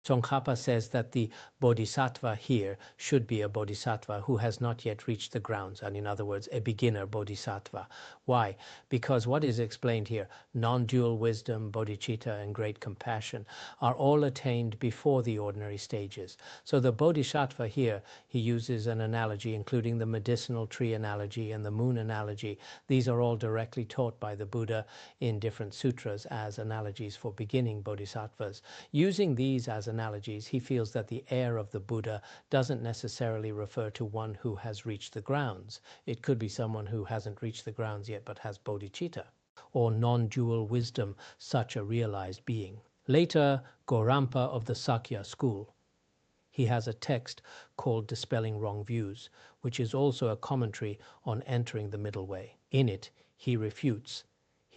Tsongkhapa says that the bodhisattva here should be a bodhisattva who has not yet reached the grounds, and in other words, a beginner bodhisattva. Why? Because what is explained here, non-dual wisdom, bodhicitta, and great compassion, are all attained before the ordinary stages. So the bodhisattva here, he uses an analogy, including the medicinal tree analogy and the moon analogy. These are all directly taught by the Buddha in different sutras as analogies for beginning bodhisattvas. Using these as analogies, he feels that the heir of the Buddha doesn't necessarily refer to one who has reached the grounds. It could be someone who hasn't reached the grounds yet but has bodhicitta, or non-dual wisdom, such a realized being. Later, Gorampa of the Sakya school, he has a text called Dispelling Wrong Views, which is also a commentary on Entering the Middle Way. In it, he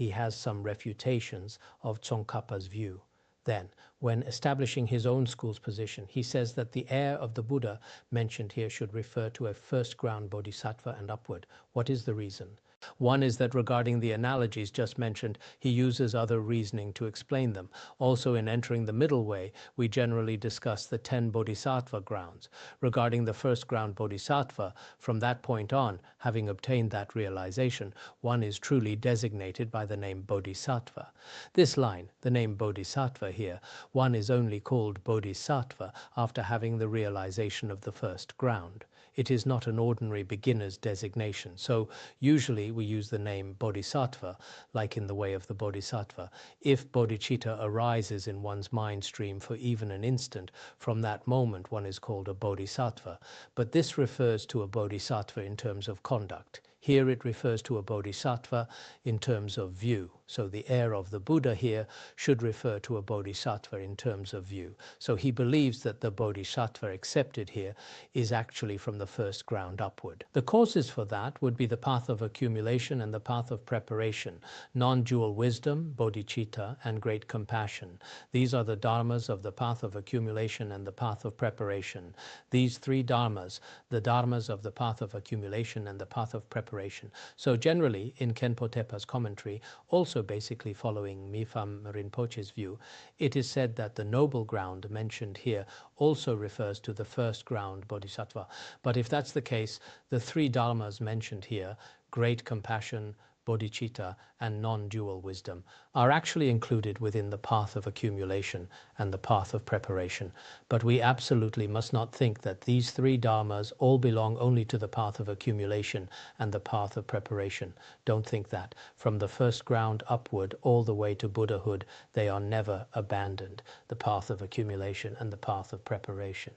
has some refutations of Tsongkhapa's view. Then, when establishing his own school's position, he says that the heir of the Buddha mentioned here should refer to a first ground bodhisattva and upward. What is the reason? One is that regarding the analogies just mentioned, he uses other reasoning to explain them. Also, in entering the middle way, we generally discuss the 10 bodhisattva grounds. Regarding the first ground bodhisattva, from that point on, having obtained that realization, one is truly designated by the name bodhisattva. This line, the name bodhisattva here, one is only called bodhisattva after having the realization of the first ground. It is not an ordinary beginner's designation. So usually we use the name bodhisattva, like in the way of the bodhisattva. If bodhicitta arises in one's mind stream for even an instant, from that moment one is called a bodhisattva. But this refers to a bodhisattva in terms of conduct. Here it refers to a bodhisattva in terms of view. So the heir of the Buddha here should refer to a bodhisattva in terms of view. So he believes that the bodhisattva accepted here is actually from the first ground upward. The causes for that would be the path of accumulation and the path of preparation, non-dual wisdom, bodhicitta, and great compassion. These are the dharmas of the path of accumulation and the path of preparation. These three dharmas, the dharmas of the path of accumulation and the path of preparation. So generally, in Khenpo Tepa's commentary, also basically following Mipham Rinpoche's view, it is said that the noble ground mentioned here also refers to the first ground bodhisattva. But if that's the case, the three dharmas mentioned here, great compassion, bodhicitta, and non-dual wisdom, are actually included within the path of accumulation and the path of preparation. But we absolutely must not think that these three dharmas all belong only to the path of accumulation and the path of preparation. Don't think that. From the first ground upward all the way to Buddhahood, they are never abandoned, the path of accumulation and the path of preparation.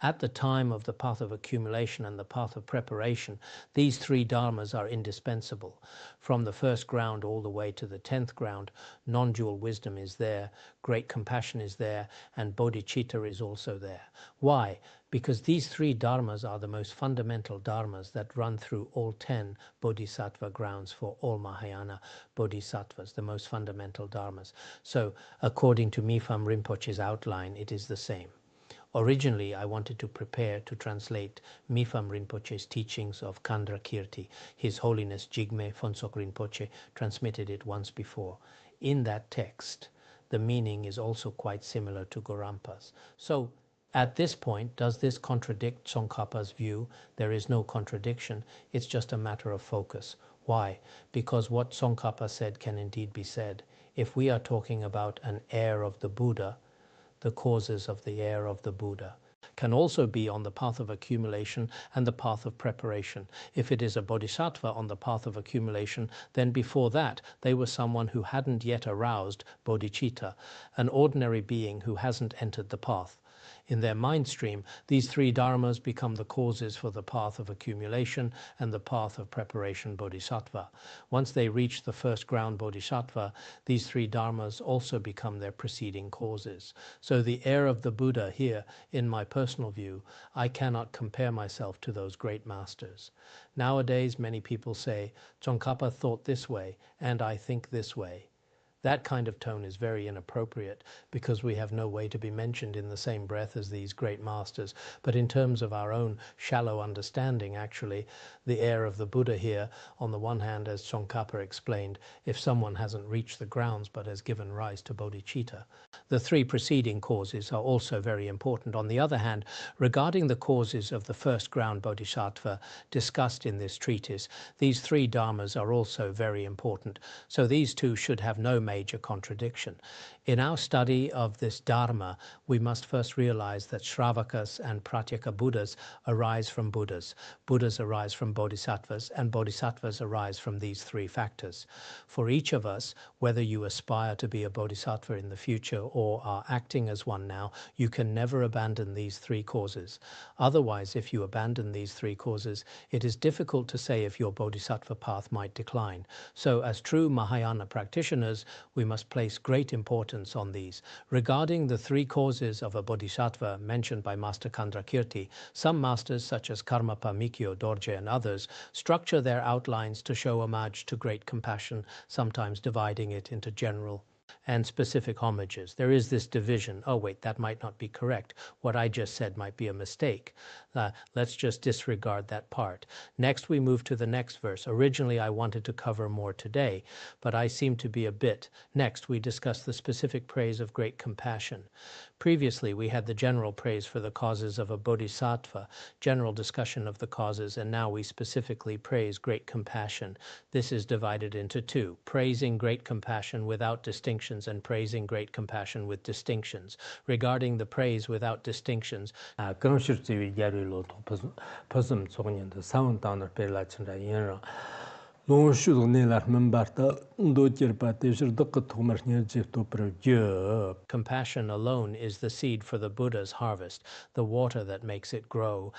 At the time of the path of accumulation and the path of preparation, these three dharmas are indispensable. From the first ground all the way to the 10th ground, non-dual wisdom is there, great compassion is there, and bodhicitta is also there. Why? Because these three dharmas are the most fundamental dharmas that run through all 10 bodhisattva grounds for all Mahayana bodhisattvas, the most fundamental dharmas. So, according to Mipham Rinpoche's outline, it is the same. Originally, I wanted to prepare to translate Mipham Rinpoche's teachings of Kandrakirti. His Holiness Jigme Phuntsok Rinpoche transmitted it once before. In that text, the meaning is also quite similar to Gorampa's. So, at this point, does this contradict Tsongkhapa's view? There is no contradiction. It's just a matter of focus. Why? Because what Tsongkhapa said can indeed be said. If we are talking about an heir of the Buddha, the causes of the heir of the Buddha can also be on the path of accumulation and the path of preparation. If it is a bodhisattva on the path of accumulation, then before that they were someone who hadn't yet aroused bodhicitta, an ordinary being who hasn't entered the path. In their mind stream, these three dharmas become the causes for the path of accumulation and the path of preparation bodhisattva. Once they reach the first ground bodhisattva, these three dharmas also become their preceding causes. So the heir of the Buddha here, in my personal view, I cannot compare myself to those great masters. Nowadays, many people say, Tsongkhapa thought this way, and I think this way. That kind of tone is very inappropriate because we have no way to be mentioned in the same breath as these great masters. But in terms of our own shallow understanding, actually, the heir of the Buddha here, on the one hand, as Tsongkhapa explained, if someone hasn't reached the grounds but has given rise to bodhicitta. The three preceding causes are also very important. On the other hand, regarding the causes of the first ground bodhisattva discussed in this treatise, these three dharmas are also very important. So these two should have no major contradiction. In our study of this dharma, we must first realize that Shravakas and Pratyeka Buddhas arise from Buddhas. Buddhas arise from bodhisattvas, and bodhisattvas arise from these three factors. For each of us, whether you aspire to be a bodhisattva in the future or are acting as one now, you can never abandon these three causes. Otherwise, if you abandon these three causes, it is difficult to say if your bodhisattva path might decline. So, as true Mahayana practitioners, we must place great importance on these. Regarding the three causes of a bodhisattva mentioned by Master Kandrakirti, some masters such as Karmapa Mikyo, Dorje and others structure their outlines to show homage to great compassion, sometimes dividing it into general and specific homages. There is this division. Oh, wait, that might not be correct. What I just said might be a mistake. Let's just disregard that part. Next, we move to the next verse. Originally, I wanted to cover more today, but I seem to be a bit. Next, we discuss the specific praise of great compassion. Previously, we had the general praise for the causes of a bodhisattva, general discussion of the causes, and now we specifically praise great compassion. This is divided into two, praising great compassion without distinctions and praising great compassion with distinctions. Regarding the praise without distinctions, compassion alone is the seed for the Buddha's harvest, the water that makes it grow,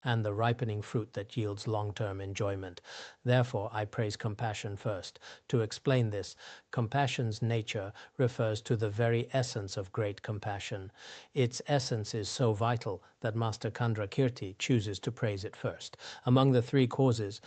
and the ripening fruit that yields long-term enjoyment. Therefore, I praise compassion first. To explain this, compassion's nature refers to the very essence of great compassion. Its essence is so vital that Master Candrakirti chooses to praise it first. Among the three causes,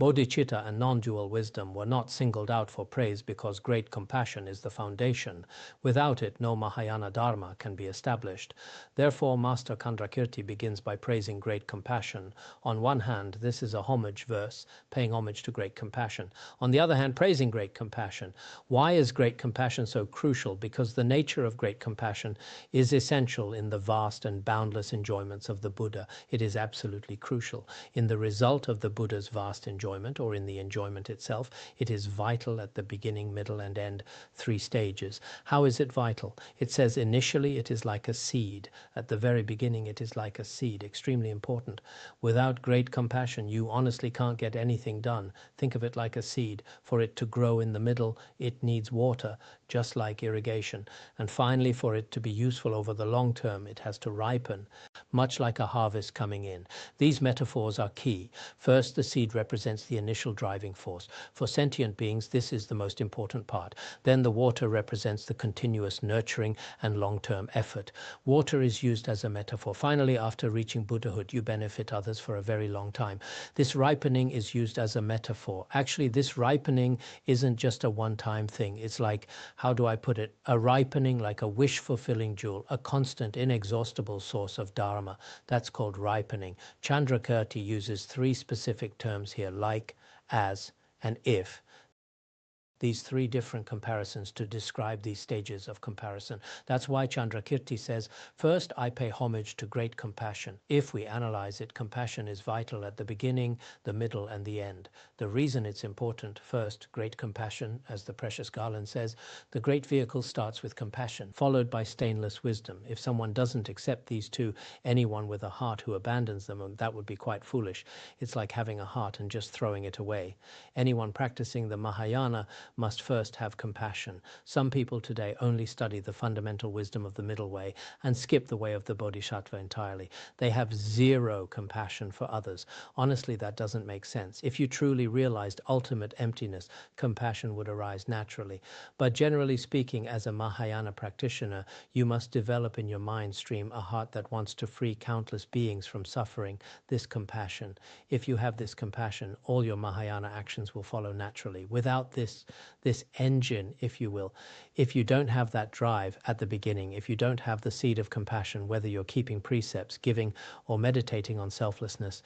Bodhichitta and non-dual wisdom were not singled out for praise because great compassion is the foundation. Without it, no Mahayana Dharma can be established. Therefore, Master Candrakirti begins by praising great compassion. On one hand, this is a homage verse, paying homage to great compassion. On the other hand, praising great compassion. Why is great compassion so crucial? Because the nature of great compassion is essential in the vast and boundless enjoyments of the Buddha. It is absolutely crucial. In the result of the Buddha's vast enjoyment, or in the enjoyment itself, it is vital at the beginning, middle, and end, three stages. How is it vital? It says initially it is like a seed. At the very beginning it is like a seed, extremely important. Without great compassion, you honestly can't get anything done. Think of it like a seed. For it to grow in the middle, it needs water, just like irrigation. And finally, for it to be useful over the long term, it has to ripen, much like a harvest coming in. These metaphors are key. First, the seed represents the initial driving force. For sentient beings, this is the most important part. Then the water represents the continuous nurturing and long-term effort. Water is used as a metaphor. Finally, after reaching Buddhahood, you benefit others for a very long time. This ripening is used as a metaphor. Actually, this ripening isn't just a one-time thing. It's like, how do I put it? A ripening like a wish-fulfilling jewel, a constant, inexhaustible source of dharma. That's called ripening. Candrakirti uses three specific terms here, like, as, and if. These three different comparisons to describe these stages of comparison. That's why Candrakirti says, first I pay homage to great compassion. If we analyze it, compassion is vital at the beginning, the middle, and the end. The reason it's important, first, great compassion, as the precious garland says, the great vehicle starts with compassion, followed by stainless wisdom. If someone doesn't accept these two, anyone with a heart who abandons them, that would be quite foolish. It's like having a heart and just throwing it away. Anyone practicing the Mahayana must first have compassion. Some people today only study the fundamental wisdom of the middle way and skip the way of the Bodhisattva entirely. They have zero compassion for others. Honestly, that doesn't make sense. If you truly realized ultimate emptiness, compassion would arise naturally. But generally speaking, as a Mahayana practitioner, you must develop in your mind stream a heart that wants to free countless beings from suffering, this compassion. If you have this compassion, all your Mahayana actions will follow naturally. Without this engine, if you will, if you don't have that drive at the beginning, if you don't have the seed of compassion, whether you're keeping precepts, giving, or meditating on selflessness,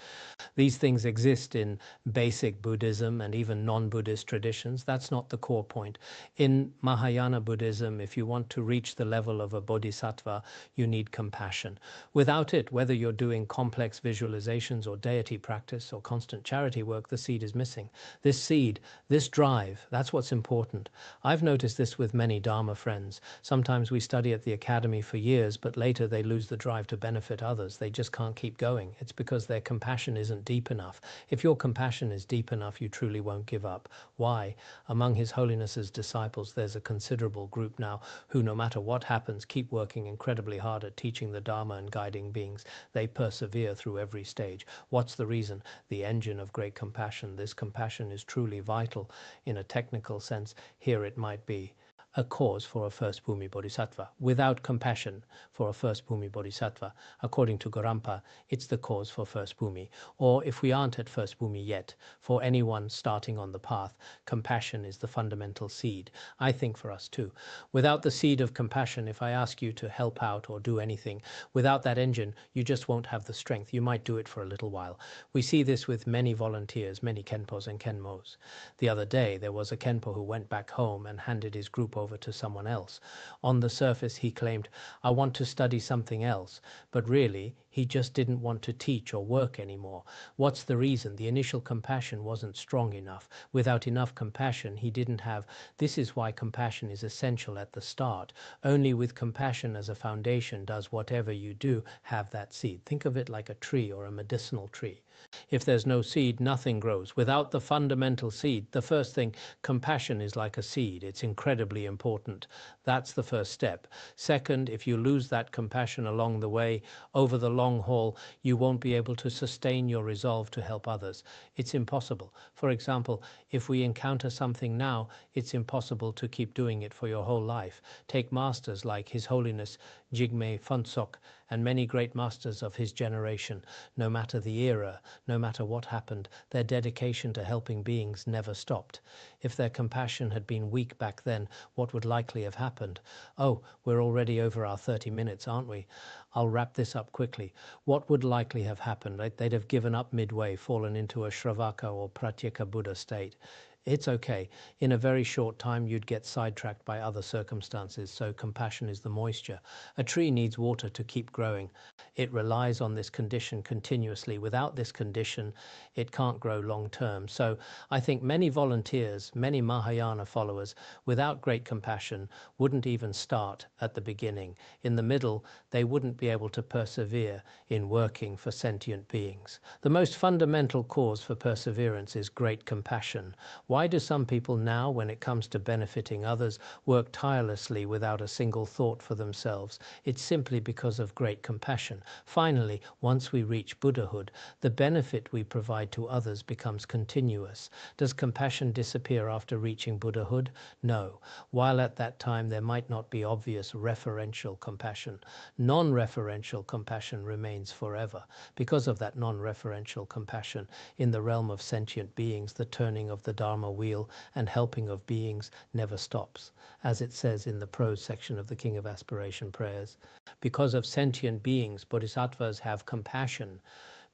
these things exist in basic Buddhism and even non-Buddhist traditions. That's not the core point. In Mahayana Buddhism, if you want to reach the level of a bodhisattva, you need compassion. Without it, whether you're doing complex visualizations or deity practice or constant charity work, the seed is missing. This seed, this drive, that's what's important. I've noticed this with many Dharma friends. Sometimes we study at the academy for years, but later they lose the drive to benefit others. They just can't keep going. It's because their compassion isn't deep enough. If your compassion is deep enough, you truly won't give up. Why? Among His Holiness's disciples, there's a considerable group now who, no matter what happens, keep working incredibly hard at teaching the Dharma and guiding beings. They persevere through every stage. What's the reason? The engine of great compassion. This compassion is truly vital. In a technical sense, here it might be a cause for a first Bhumi Bodhisattva. Without compassion for a first Bhumi Bodhisattva, according to Gorampa, it's the cause for first Bhumi. Or if we aren't at first Bhumi yet, for anyone starting on the path, compassion is the fundamental seed. I think for us too. Without the seed of compassion, if I ask you to help out or do anything, without that engine, you just won't have the strength. You might do it for a little while. We see this with many volunteers, many Khenpos and Khenmos. The other day, there was a Khenpo who went back home and handed his group over to someone else. On the surface, he claimed, I want to study something else, but really, he just didn't want to teach or work anymore. What's the reason? The initial compassion wasn't strong enough. Without enough compassion, he didn't have. This is why compassion is essential at the start. Only with compassion as a foundation does whatever you do have that seed. Think of it like a tree or a medicinal tree. If there's no seed, nothing grows. Without the fundamental seed, the first thing, compassion is like a seed. It's incredibly important. That's the first step. Second, if you lose that compassion along the way, over the long haul, you won't be able to sustain your resolve to help others. It's impossible. For example, if we encounter something now, it's impossible to keep doing it for your whole life. Take masters like His Holiness Jigme Phuntsok and many great masters of his generation. No matter the era, no matter what happened, their dedication to helping beings never stopped. If their compassion had been weak back then, what would likely have happened? Oh, we're already over our 30 minutes, aren't we? I'll wrap this up quickly. What would likely have happened? They'd have given up midway, fallen into a Shravaka or Pratyeka Buddha state. It's okay. In a very short time, you'd get sidetracked by other circumstances, so compassion is the moisture. A tree needs water to keep growing. It relies on this condition continuously. Without this condition, it can't grow long term. So I think many volunteers, many Mahayana followers, without great compassion, wouldn't even start at the beginning. In the middle, they wouldn't be able to persevere in working for sentient beings. The most fundamental cause for perseverance is great compassion. Why do some people now, when it comes to benefiting others, work tirelessly without a single thought for themselves? It's simply because of great compassion. Finally, once we reach Buddhahood, the benefit we provide to others becomes continuous. Does compassion disappear after reaching Buddhahood? No. While at that time there might not be obvious referential compassion, non-referential compassion remains forever. Because of that non-referential compassion, in the realm of sentient beings, the turning of the Dharma wheel and helping of beings never stops, as it says in the prose section of the King of Aspiration prayers. Because of sentient beings, bodhisattvas have compassion.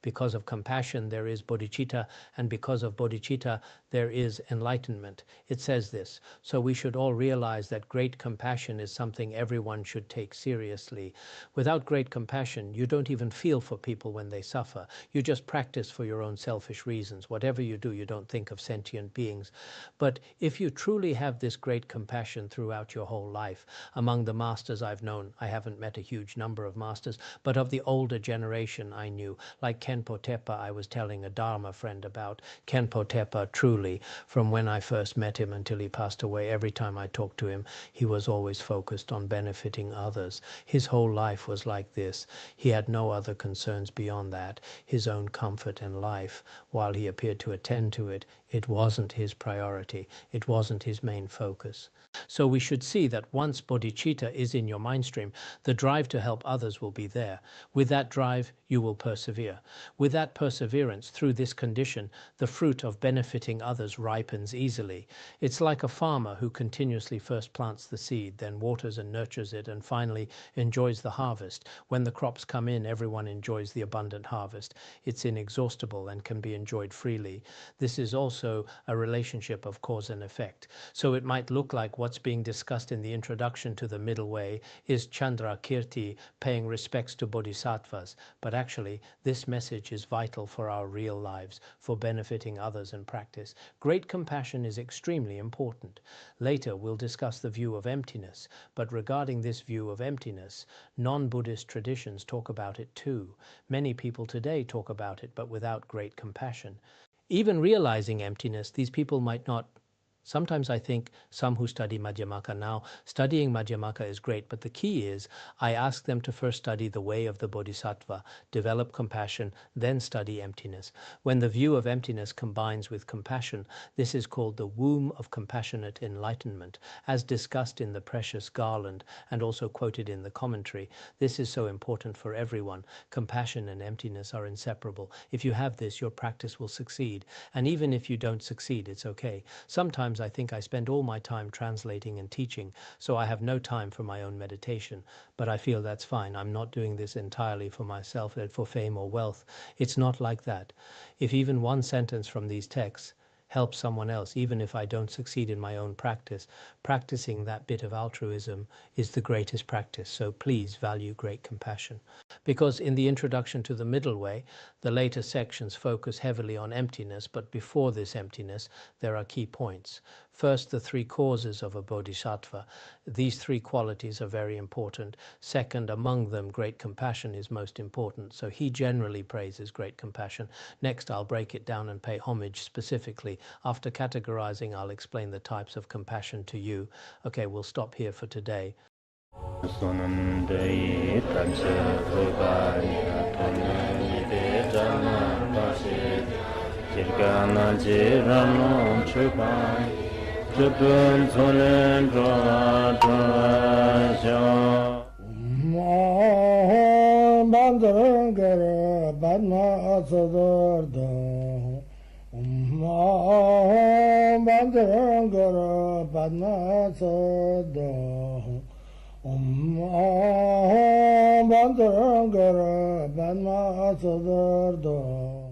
Because of compassion, there is bodhicitta, and because of bodhicitta, there is enlightenment. It says this. So we should all realize that great compassion is something everyone should take seriously. Without great compassion, you don't even feel for people when they suffer. You just practice for your own selfish reasons. Whatever you do, you don't think of sentient beings. But if you truly have this great compassion throughout your whole life, among the masters I've known, I haven't met a huge number of masters, but of the older generation I knew, like Khenpo Tepa, I was telling a Dharma friend about. Khenpo Tepa, truly, from when I first met him until he passed away, every time I talked to him, he was always focused on benefiting others. His whole life was like this. He had no other concerns beyond that. His own comfort and life, while he appeared to attend to it, it wasn't his priority. It wasn't his main focus. So we should see that once bodhicitta is in your mind stream, the drive to help others will be there. With that drive, you will persevere. With that perseverance, through this condition, the fruit of benefiting others ripens easily. It's like a farmer who continuously first plants the seed, then waters and nurtures it, and finally enjoys the harvest. When the crops come in, everyone enjoys the abundant harvest. It's inexhaustible and can be enjoyed freely. This is also a relationship of cause and effect. So it might look like what's being discussed in the introduction to the middle way is Chandra Kirti, paying respects to bodhisattvas, but actually this message is vital for our real lives, for benefiting others and practice. Great compassion is extremely important. Later we'll discuss the view of emptiness, but regarding this view of emptiness, non-Buddhist traditions talk about it too. Many people today talk about it, but without great compassion. Even realizing emptiness, these people might not Sometimes I think some who study Madhyamaka now, studying Madhyamaka is great, but the key is I ask them to first study the way of the Bodhisattva, develop compassion, then study emptiness. When the view of emptiness combines with compassion, this is called the womb of compassionate enlightenment, as discussed in the precious garland and also quoted in the commentary. This is so important for everyone. Compassion and emptiness are inseparable. If you have this, your practice will succeed. And even if you don't succeed, it's okay. Sometimes I think I spend all my time translating and teaching, so I have no time for my own meditation. But I feel that's fine. I'm not doing this entirely for myself, for fame or wealth. It's not like that. If even one sentence from these texts help someone else, even if I don't succeed in my own practice, practicing that bit of altruism is the greatest practice. So please value great compassion. Because in the introduction to the middle way, the later sections focus heavily on emptiness, but before this emptiness, there are key points. First, the three causes of a bodhisattva. These three qualities are very important. Second, among them, great compassion is most important. So he generally praises great compassion. Next, I'll break it down and pay homage specifically. After categorizing, I'll explain the types of compassion to you. Okay, we'll stop here for today. Bandara Banma Sadar